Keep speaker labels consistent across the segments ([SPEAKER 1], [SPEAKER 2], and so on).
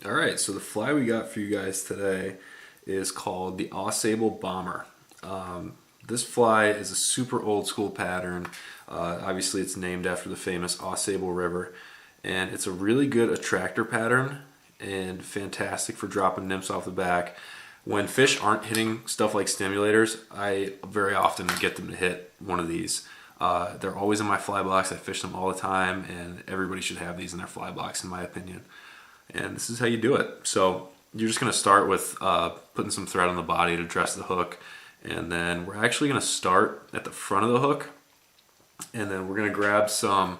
[SPEAKER 1] Alright, so the fly we got for you guys today is called the Ausable Bomber. This fly is a super old school pattern. Obviously it's named after the famous Ausable River, and it's a really good attractor pattern and fantastic for dropping nymphs off the back. When fish aren't hitting stuff like stimulators, I very often get them to hit one of these. They're always in my fly box. I fish them all the time, and everybody should have these in their fly box in my opinion. And this is how you do it. So you're just going to start with putting some thread on the body to dress the hook, and then we're actually going to start at the front of the hook, and then we're going to grab some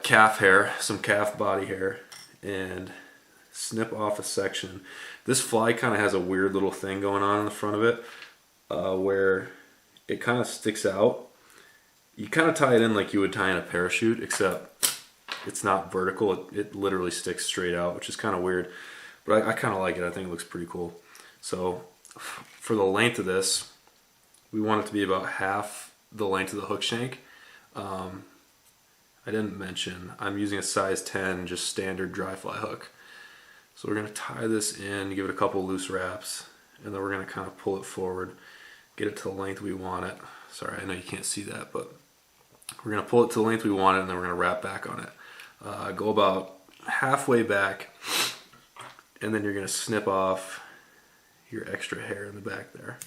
[SPEAKER 1] calf hair, some calf body hair, and snip off a section. This fly kind of has a weird little thing going on in the front of it where it kind of sticks out. You kind of tie it in like you would tie in a parachute, except it's not vertical. It literally sticks straight out, which is kind of weird, but I kind of like it. I think it looks pretty cool. So for the length of this, we want it to be about half the length of the hook shank. I didn't mention I'm using a size 10 just standard dry fly hook. So we're going to tie this in, give it a couple loose wraps, and then we're going to kind of pull it forward, get it to the length we want it. Sorry, I know you can't see that, but we're going to pull it to the length we want it, and then we're going to wrap back on it. Go about halfway back, and then you're going to snip off your extra hair in the back there.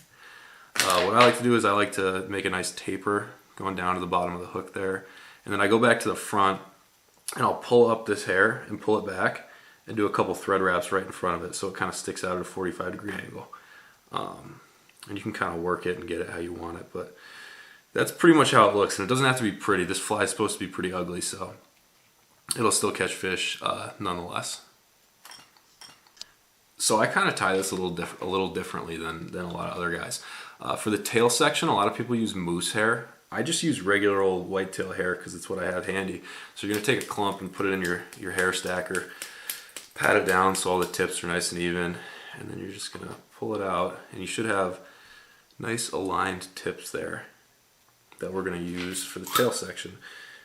[SPEAKER 1] What I like to do is I like to make a nice taper going down to the bottom of the hook there, and then I go back to the front and I'll pull up this hair and pull it back and do a couple thread wraps right in front of it so it kind of sticks out at a 45-degree angle. And you can kind of work it and get it how you want it, but that's pretty much how it looks. And it doesn't have to be pretty. This fly is supposed to be pretty ugly, so it'll still catch fish nonetheless. So I kind of tie this a little differently than a lot of other guys. For the tail section, a lot of people use moose hair. I just use regular old whitetail hair because it's what I have handy. So you're going to take a clump and put it in your hair stacker, pat it down so all the tips are nice and even, and then you're just going to pull it out, and you should have nice aligned tips there that we're going to use for the tail section.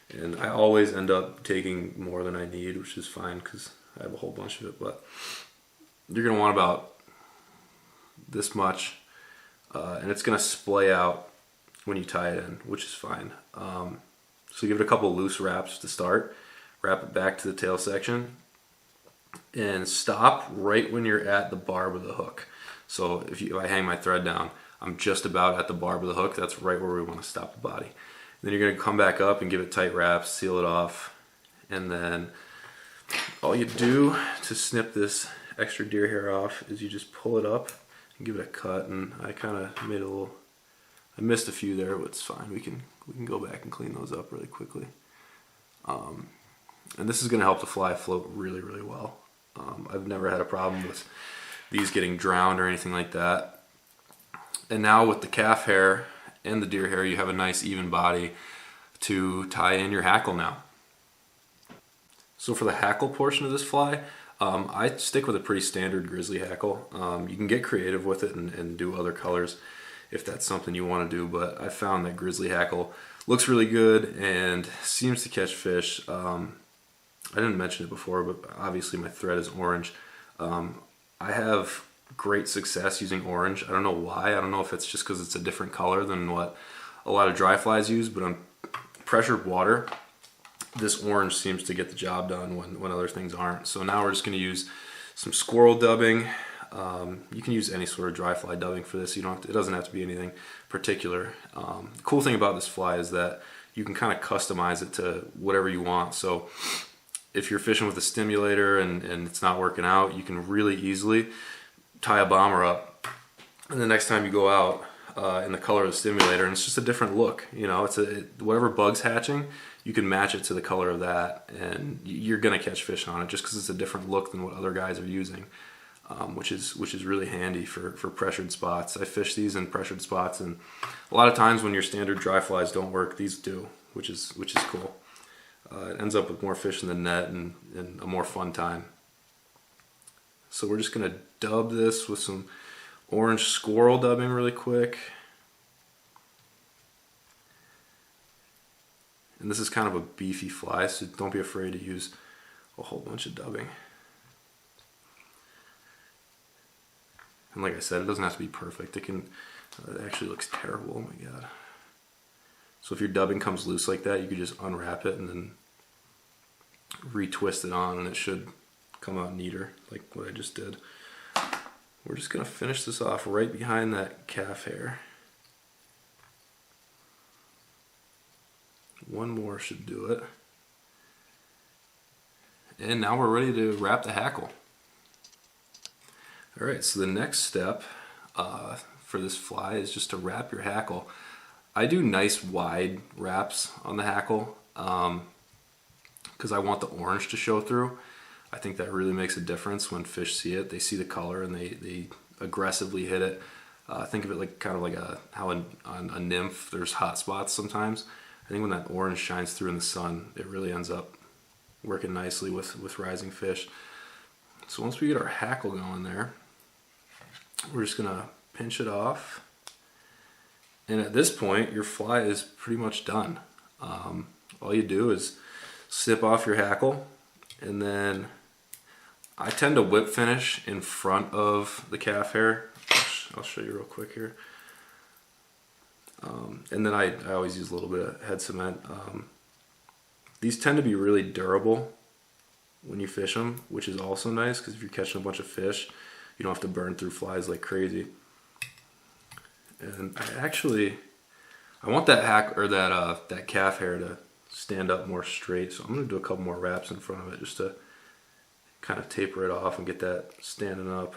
[SPEAKER 1] And I always end up taking more than I need, which is fine because I have a whole bunch of it, but you're going to want about this much, and it's going to splay out when you tie it in, which is fine. So give it a couple loose wraps to start, wrap it back to the tail section, and stop right when you're at the barb of the hook. So if I hang my thread down, I'm just about at the barb of the hook. That's right where we want to stop the body. Then you're going to come back up and give it tight wraps, seal it off, and then all you do to snip this extra deer hair off is you just pull it up and give it a cut. And I kind of made I missed a few there, but it's fine. We can go back and clean those up really quickly. And this is going to help the fly float really, really well. I've never had a problem with these getting drowned or anything like that. And now with the calf hair and the deer hair, you have a nice even body to tie in your hackle now. So for the hackle portion of this fly, I stick with a pretty standard grizzly hackle. You can get creative with it and do other colors if that's something you want to do, but I found that grizzly hackle looks really good and seems to catch fish. I didn't mention it before, but obviously my thread is orange. I have great success using orange. I don't know why. I don't know if it's just because it's a different color than what a lot of dry flies use, but on pressured water, this orange seems to get the job done when other things aren't. So now we're just going to use some squirrel dubbing. You can use any sort of dry fly dubbing for this. It doesn't have to be anything particular. The cool thing about this fly is that you can kind of customize it to whatever you want. So if you're fishing with a stimulator and it's not working out, you can really easily tie a bomber up, and the next time you go out in the color of the stimulator, and it's just a different look. You know, whatever bug's hatching, you can match it to the color of that, and you're gonna catch fish on it just because it's a different look than what other guys are using, which is really handy for pressured spots. I fish these in pressured spots, and a lot of times when your standard dry flies don't work, these do, which is cool. It ends up with more fish in the net and a more fun time. So we're just going to dub this with some orange squirrel dubbing really quick. And this is kind of a beefy fly, so don't be afraid to use a whole bunch of dubbing. And like I said, it doesn't have to be perfect. It can, it actually looks terrible, oh my god. So if your dubbing comes loose like that, you could just unwrap it and then retwist it on, and it should come out neater, like what I just did. We're just gonna finish this off right behind that calf hair. One more should do it. And now we're ready to wrap the hackle. Alright, so the next step for this fly is just to wrap your hackle. I do nice wide wraps on the hackle because I want the orange to show through. I think that really makes a difference when fish see it. They see the color and they aggressively hit it. Think of it like kind of like how on a nymph there's hot spots sometimes. I think when that orange shines through in the sun, it really ends up working nicely with rising fish. So once we get our hackle going there, we're just gonna pinch it off. And at this point, your fly is pretty much done. All you do is snip off your hackle, and then I tend to whip finish in front of the calf hair. I'll show you real quick here. And then I always use a little bit of head cement. These tend to be really durable when you fish them, which is also nice because if you're catching a bunch of fish, you don't have to burn through flies like crazy. And I want that that calf hair to stand up more straight, so I'm gonna do a couple more wraps in front of it just to kind of taper it off and get that standing up,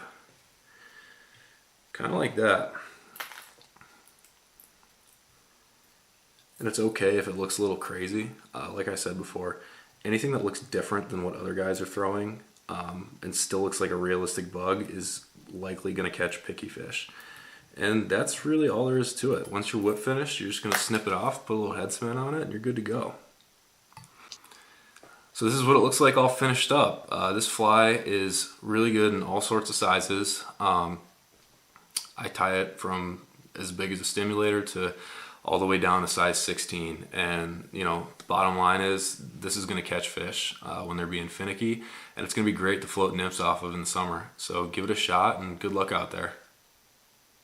[SPEAKER 1] kind of like that. And it's okay if it looks a little crazy. Like I said before, anything that looks different than what other guys are throwing and still looks like a realistic bug is likely gonna catch picky fish. And that's really all there is to it. Once you're whip finished, you're just gonna snip it off, put a little head cement on it, and you're good to go. So this is what it looks like all finished up. This fly is really good in all sorts of sizes. I tie it from as big as a stimulator to all the way down to size 16. And you know, the bottom line is this is gonna catch fish when they're being finicky, and it's gonna be great to float nymphs off of in the summer. So give it a shot and good luck out there.